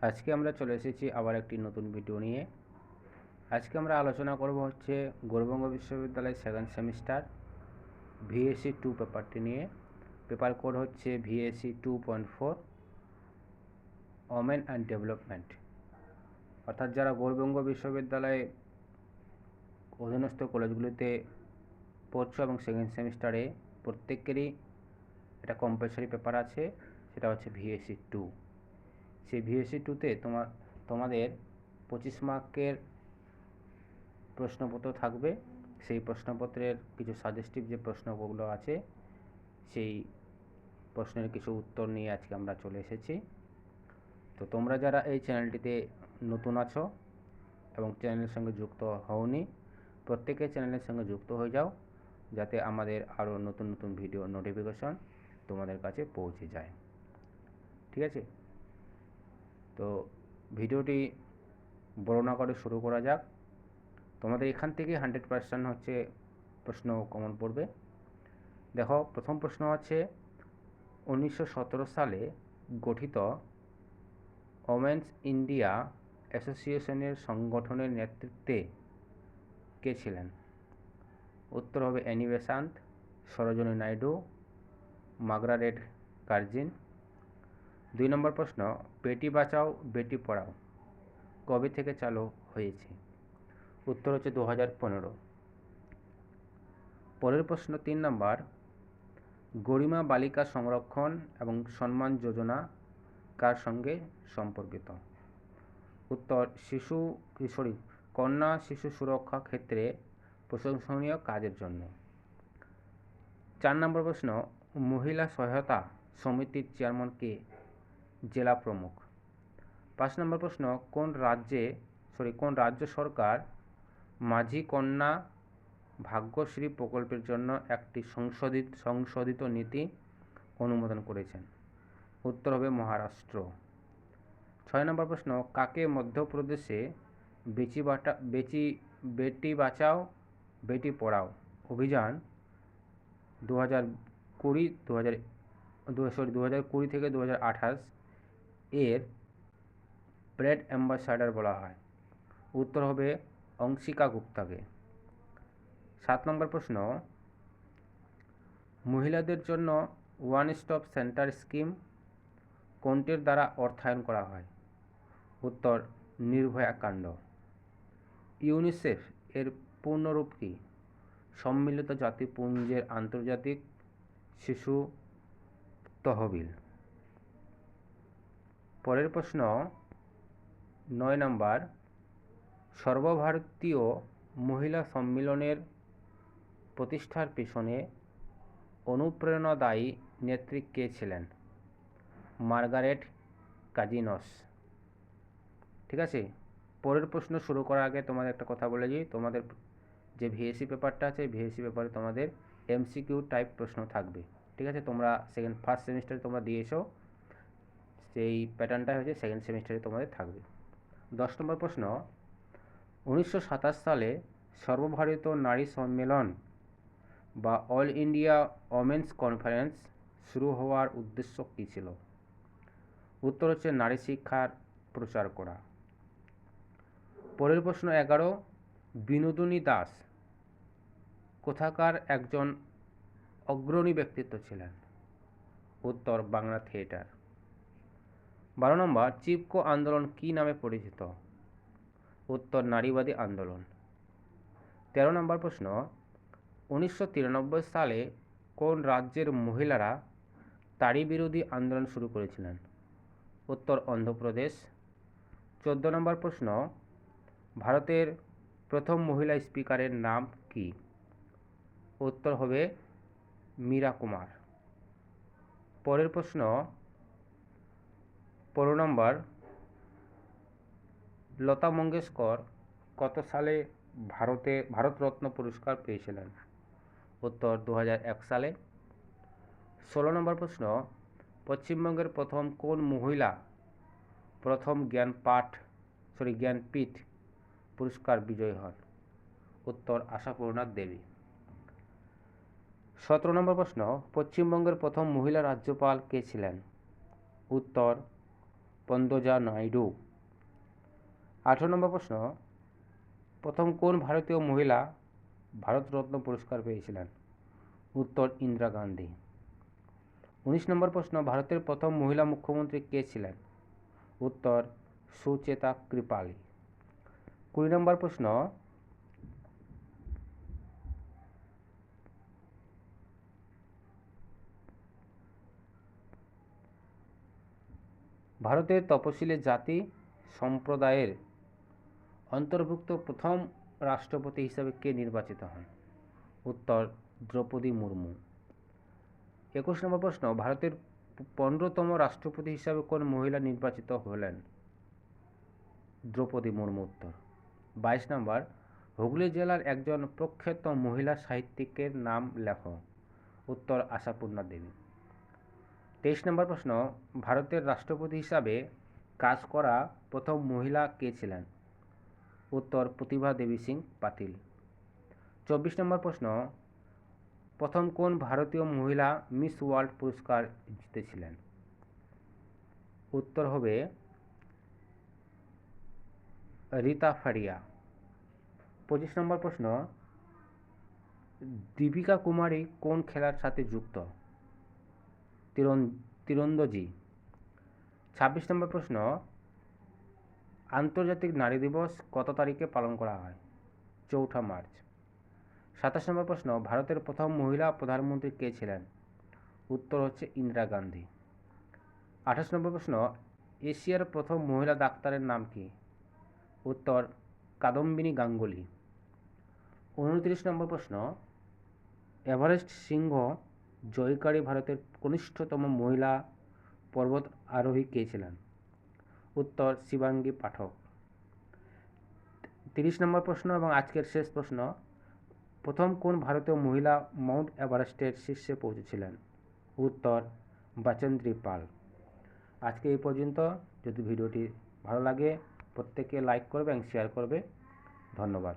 আজকে আমরা চলে এসেছি আবার একটি নতুন ভিডিও নিয়ে। আজকে আমরা আলোচনা করব হচ্ছে গৌড়বঙ্গ বিশ্ববিদ্যালয় সেকেন্ড সেমিস্টার ভিএসসি 2 পেপারটি নিয়ে। পেপার কোড হচ্ছে ভিএসসি 2.4 ওমেন অ্যান্ড ডেভেলপমেন্ট। অর্থাৎ যারা গৌড়বঙ্গ বিশ্ববিদ্যালয়ে অধীনস্থ কলেজগুলিতে পড়ছো এবং সেকেন্ড সেমিস্টারে প্রত্যেকেরই এটা কম্পালসারি পেপার আছে, সেটা হচ্ছে ভিএসসি 2। সেই ভিএসসি 2তে তোমাদের 25 মার্কের প্রশ্নপত্র থাকবে। সেই প্রশ্নপত্রের কিছু সাজেস্টিভ যে প্রশ্নগুলো আছে সেই প্রশ্নের কিছু উত্তর নিয়ে আজকে আমরা চলে এসেছি। তো তোমরা যারা এই চ্যানেলটিতে নতুন আছো এবং চ্যানেলের সঙ্গে যুক্ত হওনি, প্রত্যেকে চ্যানেলের সঙ্গে যুক্ত হয়ে যাও, যাতে আমাদের আরও নতুন নতুন ভিডিও নোটিফিকেশন তোমাদের কাছে পৌঁছে যায়। ঠিক আছে, তো ভিডিওটি বড় না করে শুরু করা যাক। তোমাদের এখান থেকে 100% হচ্ছে প্রশ্ন কমন পড়বে। দেখো, প্রথম প্রশ্ন আছে 1917 সালে গঠিত ওমেন্স ইন্ডিয়া অ্যাসোসিয়েশনের সংগঠনের নেতৃত্বে কে ছিলেন? উত্তর হবে Annie Besant, Sarojini Naidu, Margaret কারজিন। 2 নম্বর প্রশ্ন, বেটি বাঁচাও বেটি পড়াও কবে থেকে চালু হয়েছে? উত্তর হচ্ছে 2015। পরের প্রশ্ন 3 নম্বর, গরিমা বালিকা সংরক্ষণ এবং সম্মান যোজনা কার সঙ্গে সম্পর্কিত? উত্তর কন্যা শিশু সুরক্ষা ক্ষেত্রে প্রশংসনীয় কাজের জন্য। 4 নম্বর প্রশ্ন, মহিলা সহায়তা সমিতির চেয়ারম্যান কে? জেলা প্রমুখ। 5 নম্বর প্রশ্ন, কোন রাজ্য সরকার মাঝি কন্যা ভাগ্যশ্রী প্রকল্পের জন্য একটি সংশোধিত নীতি অনুমোদন করেছেন? উত্তর হবে মহারাষ্ট্র। 6 নম্বর প্রশ্ন, কাকে মধ্যপ্রদেশে বেটি বাঁচাও বেটি পড়াও অভিযান 2020 থেকে 2028 এর ব্র্যান্ড অ্যাম্বাসাডর বলা হয়? উত্তর হবে অংশিকা গুপ্তাকে। 7 নম্বর প্রশ্ন, মহিলাদের জন্য ওয়ান স্টপ সেন্টার স্কিম কোনটির দ্বারা অর্থায়ন করা হয়? উত্তর নির্ভয়া কাণ্ড। ইউনিসেফ এর পূর্ণরূপ কি? সম্মিলিত জাতিপুঞ্জের আন্তর্জাতিক শিশু তহবিল। পরের প্রশ্ন 9 নম্বর, সর্বভারতীয় মহিলা সম্মেলনের প্রতিষ্ঠার পেছনে অনুপ্রেরণাদায়ী নেত্রী কে ছিলেন? Margaret cousins. ঠিক আছে, পরের প্রশ্ন শুরু করার আগে তোমাদের একটা কথা বলে দিই, তোমাদের যে ভিএসসি পেপারটা আছে ভিএসসি পেপারে তোমাদের এমসিকিউ টাইপ প্রশ্ন থাকবে। ঠিক আছে, তোমরা ফার্স্ট সেমিস্টারে তোমরা দিয়েছো, সেই প্যাটার্নটাই হচ্ছে সেকেন্ড সেমিস্টারে তোমাদের থাকবে। 10 নম্বর প্রশ্ন, 1927 সালে সর্বভারতীয় নারী সম্মেলন বা অল ইন্ডিয়া ওমেন্স কনফারেন্স শুরু হওয়ার উদ্দেশ্য কী ছিল? উত্তর হচ্ছে নারী শিক্ষার প্রচার করা। পরের প্রশ্ন 11, বিনোদিনী দাস কোথাকার একজন অগ্রণী ব্যক্তিত্ব ছিলেন? উত্তর বাংলা থিয়েটার। 12 নম্বর, চিপকো আন্দোলন কী নামে পরিচিত? উত্তর নারীবাদী আন্দোলন। 13 নম্বর প্রশ্ন, 1993 সালে কোন রাজ্যের মহিলারা তাড়ি বিরোধী আন্দোলন শুরু করেছিলেন? উত্তর অন্ধ্রপ্রদেশ। 14 নম্বর প্রশ্ন, ভারতের প্রথম মহিলা স্পিকারের নাম কি? উত্তর হবে মীরা কুমার। পরের প্রশ্ন 15 নম্বর, লতা মঙ্গেশকর কত সালে ভারতরত্ন পুরস্কার পেয়েছিলেন? উত্তর 2001 সালে। 16 নম্বর প্রশ্ন, পশ্চিমবঙ্গের প্রথম কোন মহিলা প্রথম জ্ঞানপীঠ পুরস্কার বিজয়ী হন? উত্তর আশাপূর্ণা দেবী। 17 নম্বর প্রশ্ন, পশ্চিমবঙ্গের প্রথম মহিলা রাজ্যপাল কে ছিলেন? উত্তর পন্দজা নাইডু। 18 নম্বর প্রশ্ন, প্রথম কোন ভারতীয় মহিলা ভারতরত্ন পুরস্কার পেয়েছিলেন? উত্তর ইন্দিরা গান্ধী। 19 নম্বর প্রশ্ন, ভারতের প্রথম মহিলা মুখ্যমন্ত্রী কে ছিলেন? উত্তর সুচেতা কৃপালী। 20 নম্বর প্রশ্ন, ভারতের তপশিলি জাতি সম্প্রদায়ের অন্তর্ভুক্ত প্রথম রাষ্ট্রপতি হিসাবে কে নির্বাচিত হন? উত্তর দ্রৌপদী মুর্মু। 21 নম্বর প্রশ্ন, ভারতের 15তম রাষ্ট্রপতি হিসাবে কোন মহিলা নির্বাচিত হলেন? দ্রৌপদী মুর্মু উত্তর। 22 নম্বর, হুগলি জেলার একজন প্রখ্যাত মহিলা সাহিত্যিকের নাম লেখো। উত্তর আশাপূর্ণা দেবী। 23 নম্বর প্রশ্ন, ভারতের রাষ্ট্রপতি হিসাবে কাজ করা প্রথম মহিলা কে ছিলেন? উত্তর প্রতিভা দেবী সিং পাতিল। 24 নম্বর প্রশ্ন, প্রথম কোন ভারতীয় মহিলা মিস ওয়ার্ল্ড পুরস্কার জিতেছিলেন? উত্তর হবে রীতা ফারিয়া। 25 নম্বর প্রশ্ন, দীপিকা কুমারী কোন খেলার সাথে যুক্ত? তীরন্দাজি। 26 নম্বর প্রশ্ন, আন্তর্জাতিক নারী দিবস কত তারিখে পালন করা হয়? 4 মার্চ। 27 নম্বর প্রশ্ন, ভারতের প্রথম মহিলা প্রধানমন্ত্রী কে ছিলেন? উত্তর হচ্ছে ইন্দিরা গান্ধী। 28 নম্বর প্রশ্ন, এশিয়ার প্রথম মহিলা ডাক্তারের নাম কি? উত্তর কাদম্বিনী গাঙ্গুলি। 29 নম্বর প্রশ্ন, এভারেস্ট শৃঙ্গ জয়কারী ভারতের কনিষ্ঠতম মহিলা পর্বত আরোহী কে ছিলেন? উত্তর শিবাঙ্গী পাঠক। 30 নম্বর প্রশ্ন এবং আজকের শেষ প্রশ্ন, প্রথম কোন ভারতীয় মহিলা মাউন্ট এভারেস্টের শীর্ষে পৌঁছেছিলেন? উত্তর বাচেন্দ্রী পাল। আজকে এই পর্যন্ত। যদি ভিডিওটি ভালো লাগে প্রত্যেকে লাইক করবে এবং শেয়ার করবে। ধন্যবাদ।